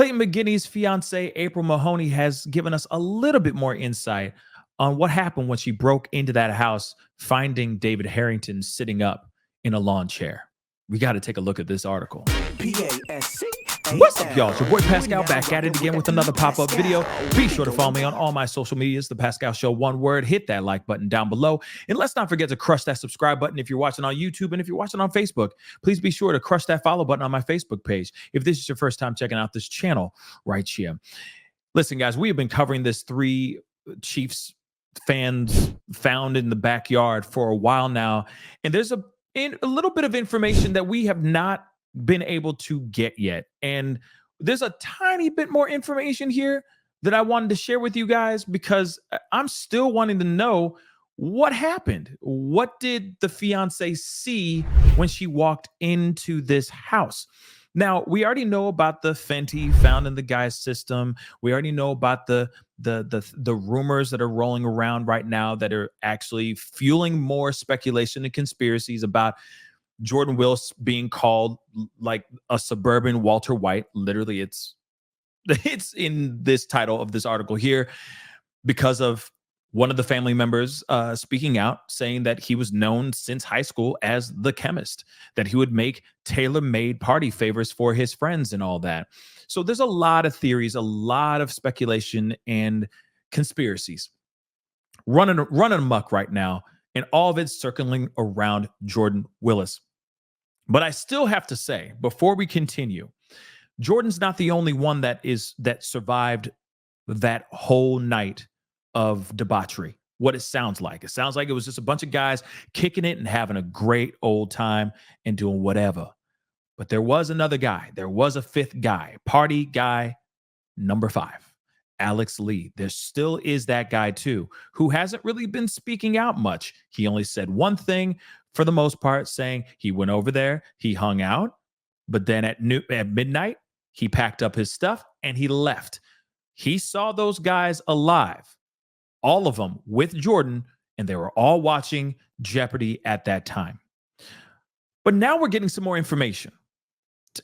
Clayton McGeeney's fiance, April Mahoney, has given us a little bit more insight on what happened when she broke into that house, finding David Harrington sitting up in a lawn chair. We got to take a look at this article. What's up, y'all? It's your boy Pascal back at it again with another pop-up video. Be sure to follow me on all my social medias, The Pascal Show, one word. Hit that like button down below. And let's not forget to crush that subscribe button if you're watching on YouTube. And if you're watching on Facebook, please be sure to crush that follow button on my Facebook page if this is your first time checking out this channel right here. Listen, guys, we have been covering this 3 Chiefs fans found in the backyard for a while now. And there's a little bit of information that we have not been able to get yet. And there's a tiny bit more information here that I wanted to share with you guys because I'm still wanting to know what happened. What did the fiance see when she walked into this house? Now, we already know about the Fenty found in the guy's system. We already know about the rumors that are rolling around right now that are actually fueling more speculation and conspiracies about Jordan Willis being called like a suburban Walter White. Literally, it's in this title of this article here because of one of the family members speaking out, saying that he was known since high school as the chemist, that he would make tailor-made party favors for his friends and all that. So there's a lot of theories, a lot of speculation and conspiracies running amok right now, and all of it circling around Jordan Willis. But I still have to say, before we continue, Jordan's not the only one that survived that whole night of debauchery. What it sounds like. It sounds like it was just a bunch of guys kicking it and having a great old time and doing whatever. But there was another guy. There was a 5th guy, party guy number 5, Alex Lee. There still is that guy too, who hasn't really been speaking out much. He only said one thing for the most part, saying he went over there, he hung out, but then at midnight, he packed up his stuff and he left. He saw those guys alive, all of them with Jordan, and they were all watching Jeopardy at that time. But now we're getting some more information.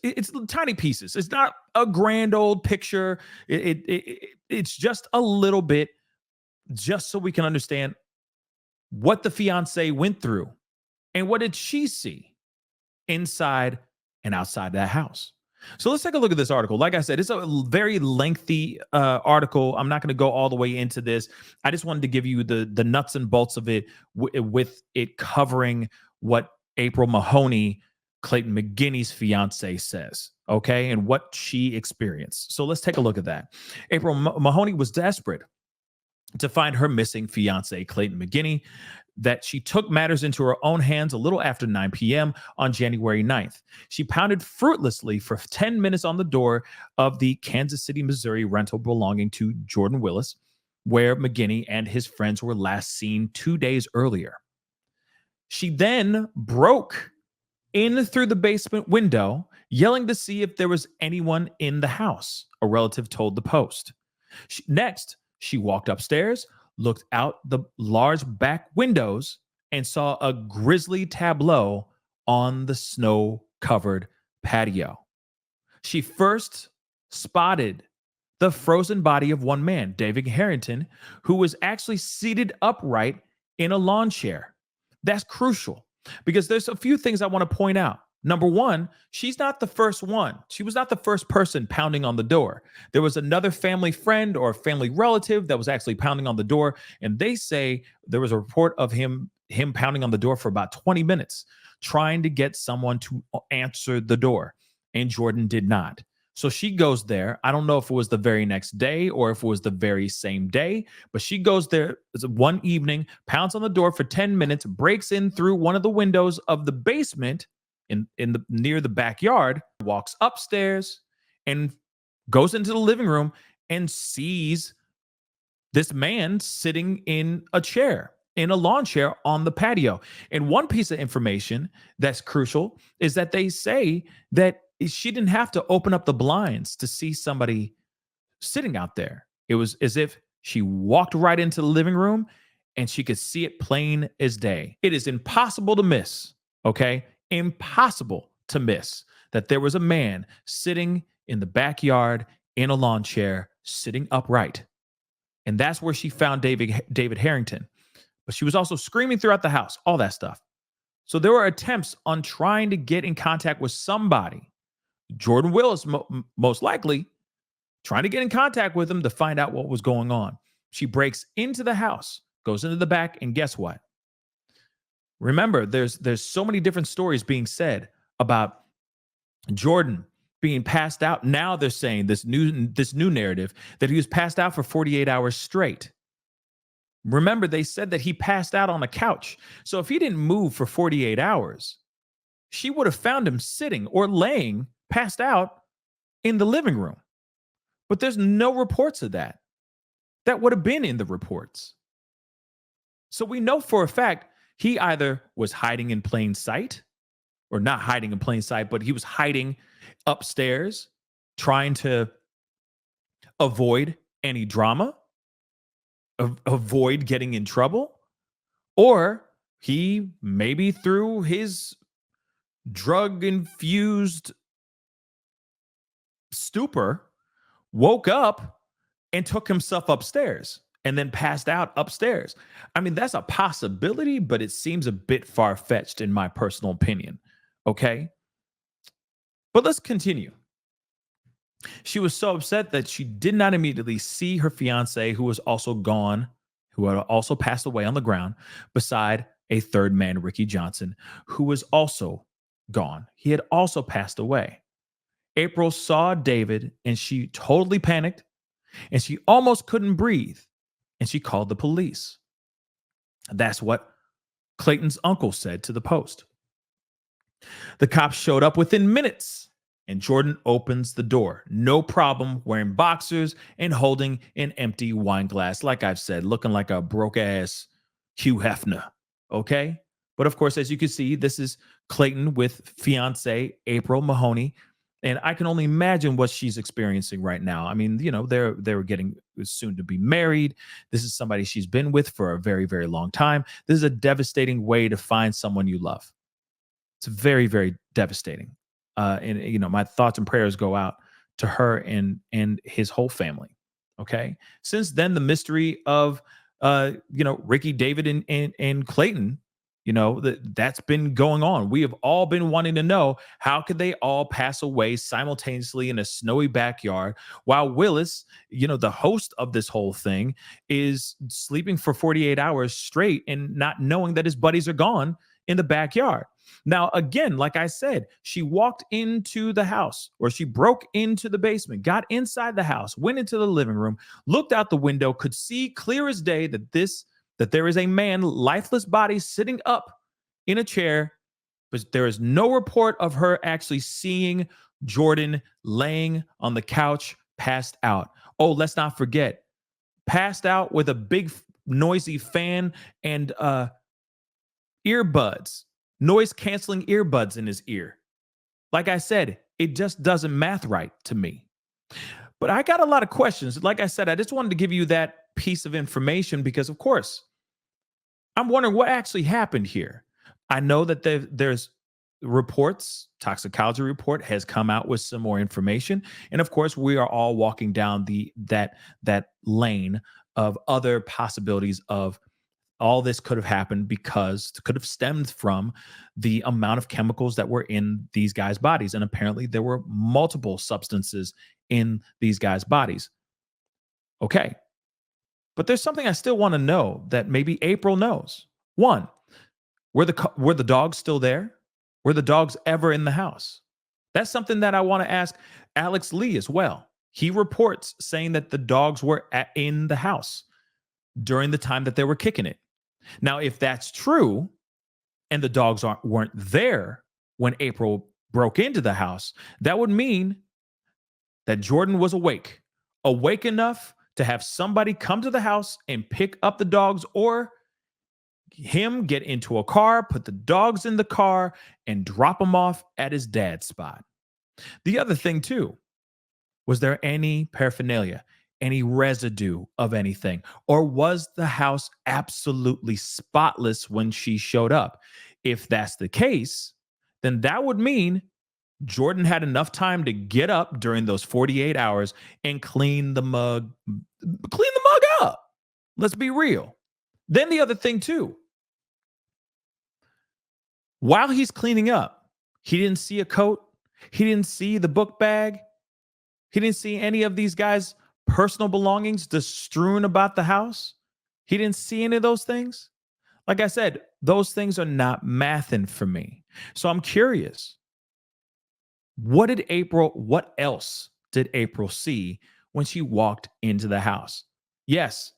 It's tiny pieces. It's not a grand old picture. It's just a little bit, just so we can understand what the fiance went through and what did she see inside and outside that house. So let's take a look at this article. Like I said, it's a very lengthy article. I'm not going to go all the way into this. I just wanted to give you the nuts and bolts of it, with it covering what April Mahoney, Clayton McGeeney's fiance, says, okay, and what she experienced. So let's take a look at that. April Mahoney was desperate to find her missing fiance, Clayton McGeeney, that she took matters into her own hands a little after 9 p.m. on January 9th. She pounded fruitlessly for 10 minutes on the door of the Kansas City, Missouri rental belonging to Jordan Willis, where McGeeney and his friends were last seen 2 days earlier. She then broke in through the basement window, yelling to see if there was anyone in the house, a relative told the Post. Next, she walked upstairs, looked out the large back windows, and saw a grisly tableau on the snow-covered patio. She first spotted the frozen body of one man, David Harrington, who was actually seated upright in a lawn chair. That's crucial because there's a few things I want to point out. Number one, she's not the first one. She was not the first person pounding on the door. There was another family friend or family relative that was actually pounding on the door, and they say there was a report of him pounding on the door for about 20 minutes, trying to get someone to answer the door, and Jordan did not. So she goes there. I don't know if it was the very next day or if it was the very same day, but she goes there one evening, pounds on the door for 10 minutes, breaks in through one of the windows of the basement near the backyard, walks upstairs and goes into the living room and sees this man sitting in a chair, in a lawn chair on the patio. And one piece of information that's crucial is that they say that she didn't have to open up the blinds to see somebody sitting out there. It was as if she walked right into the living room and she could see it plain as day. It is impossible to miss, okay? Impossible to miss that there was a man sitting in the backyard in a lawn chair, sitting upright. And that's where she found David Harrington. But she was also screaming throughout the house, all that stuff. So there were attempts on trying to get in contact with somebody. Jordan Willis, most likely, trying to get in contact with him to find out what was going on. She breaks into the house, goes into the back, and guess what? Remember, there's so many different stories being said about Jordan being passed out. Now they're saying this new narrative that he was passed out for 48 hours straight. Remember, they said that he passed out on the couch. So if he didn't move for 48 hours, she would have found him sitting or laying passed out in the living room. But there's no reports of that. That would have been in the reports. So we know for a fact he either was hiding in plain sight, or not hiding in plain sight, but he was hiding upstairs, trying to avoid any drama, avoid getting in trouble, or he maybe through his drug-infused stupor woke up and took himself upstairs and then passed out upstairs. I mean, that's a possibility, but it seems a bit far-fetched in my personal opinion. Okay? But let's continue. She was so upset that she did not immediately see her fiancé, who was also gone, who had also passed away on the ground, beside a third man, Ricky Johnson, who was also gone. He had also passed away. April saw David and she totally panicked and she almost couldn't breathe, and she called the police. That's what Clayton's uncle said to the Post. The cops showed up within minutes, and Jordan opens the door. No problem, wearing boxers and holding an empty wine glass. Like I've said, looking like a broke-ass Hugh Hefner, okay? But of course, as you can see, this is Clayton with fiancé April Mahoney. And I can only imagine what she's experiencing right now. I mean, you know, they're getting soon to be married. This is somebody she's been with for a very, very long time. This is a devastating way to find someone you love. It's very, very devastating. And you know, my thoughts and prayers go out to her and his whole family. Okay. Since then, the mystery of Ricky, David, and Clayton, you know, that's been going on. We have all been wanting to know, how could they all pass away simultaneously in a snowy backyard while Willis, you know, the host of this whole thing, is sleeping for 48 hours straight and not knowing that his buddies are gone in the backyard. Now, again, like I said, she walked into the house, or she broke into the basement, got inside the house, went into the living room, looked out the window, could see clear as day that there is a man, lifeless body, sitting up in a chair, but there is no report of her actually seeing Jordan laying on the couch, passed out. Oh, let's not forget, passed out with a big noisy fan and earbuds, noise-canceling earbuds in his ear. Like I said, it just doesn't math right to me. But I got a lot of questions. Like I said, I just wanted to give you that piece of information because, of course, I'm wondering what actually happened here. I know that there's reports, toxicology report has come out with some more information. And of course, we are all walking down that lane of other possibilities of all this could have happened because it could have stemmed from the amount of chemicals that were in these guys' bodies. And apparently there were multiple substances in these guys' bodies. Okay. But there's something I still want to know that maybe April knows. One, were the dogs still there? Were the dogs ever in the house? That's something that I want to ask Alex Lee as well. He reports saying that the dogs were in the house during the time that they were kicking it. Now, if that's true, and the dogs weren't there when April broke into the house, that would mean that Jordan was awake enough to have somebody come to the house and pick up the dogs, or him get into a car, put the dogs in the car, and drop them off at his dad's spot. The other thing, too, was there any paraphernalia, any residue of anything? Or was the house absolutely spotless when she showed up? If that's the case, then that would mean Jordan had enough time to get up during those 48 hours and clean the mug up. Let's be real. Then the other thing too, while he's cleaning up, he didn't see a coat. He didn't see the book bag. He didn't see any of these guys' personal belongings just strewn about the house. He didn't see any of those things. Like I said, those things are not mathing for me. So I'm curious. What else did April see when she walked into the house? Yes,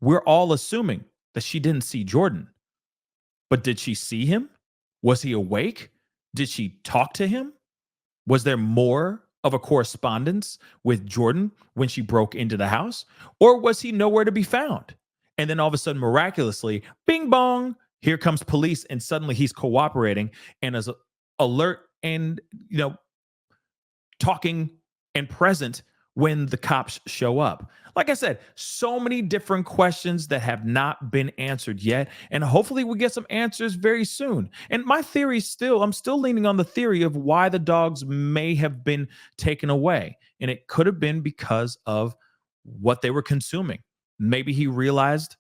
we're all assuming that she didn't see Jordan, but did she see him? Was he awake? Did she talk to him? Was there more of a correspondence with Jordan when she broke into the house? Or was he nowhere to be found? And then all of a sudden, miraculously, bing bong, here comes police, and suddenly he's cooperating and is alert and, talking and present when the cops show up. Like I said, so many different questions that have not been answered yet. And hopefully we get some answers very soon. And my theory I'm still leaning on the theory of why the dogs may have been taken away. And it could have been because of what they were consuming. Maybe he realized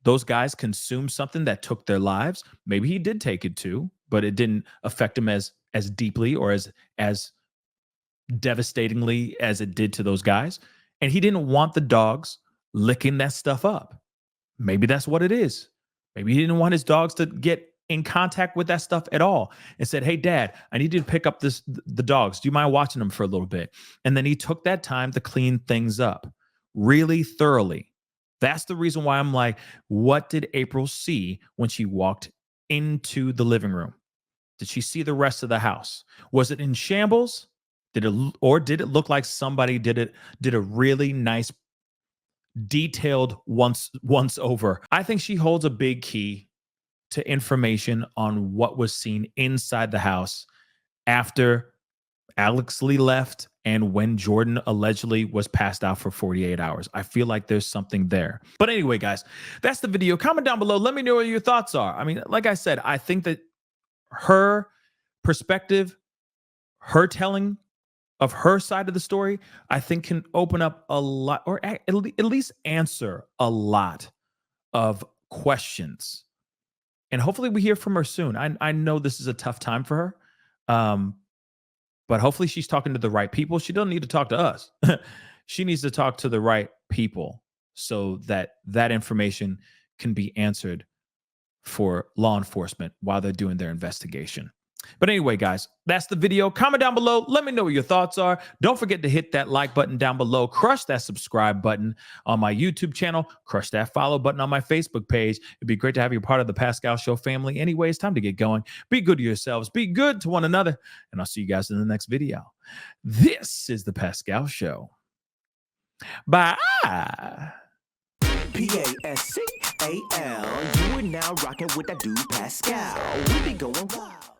those guys consumed something that took their lives. Maybe he did take it too, but it didn't affect him as deeply or as devastatingly as it did to those guys. And he didn't want the dogs licking that stuff up. Maybe that's what it is. Maybe he didn't want his dogs to get in contact with that stuff at all and said, "Hey, Dad, I need you to pick up the dogs. Do you mind watching them for a little bit?" And then he took that time to clean things up really thoroughly. That's the reason why I'm like, what did April see when she walked into the living room? Did she see the rest of the house? Was it in shambles? Did it look like somebody did a really nice, detailed once over? I think she holds a big key to information on what was seen inside the house after Alex Lee left and when Jordan allegedly was passed out for 48 hours. I feel like there's something there. But anyway, guys, that's the video. Comment down below. Let me know what your thoughts are. I mean, like I said, I think that her perspective, her telling of her side of the story, I think can open up a lot, or at least answer a lot of questions. And hopefully we hear from her soon. I know this is a tough time for her, but hopefully she's talking to the right people. She doesn't need to talk to us. She needs to talk to the right people so that information can be answered for law enforcement while they're doing their investigation. But anyway, guys, that's the video. Comment down below. Let me know what your thoughts are. Don't forget to hit that like button down below. Crush that subscribe button on my YouTube channel. Crush that follow button on my Facebook page. It'd be great to have you part of the Pascal Show family. Anyways, time to get going. Be good to yourselves. Be good to one another. And I'll see you guys in the next video. This is the Pascal Show. Bye. Pascal. You are now rocking with that dude Pascal. We be going wild.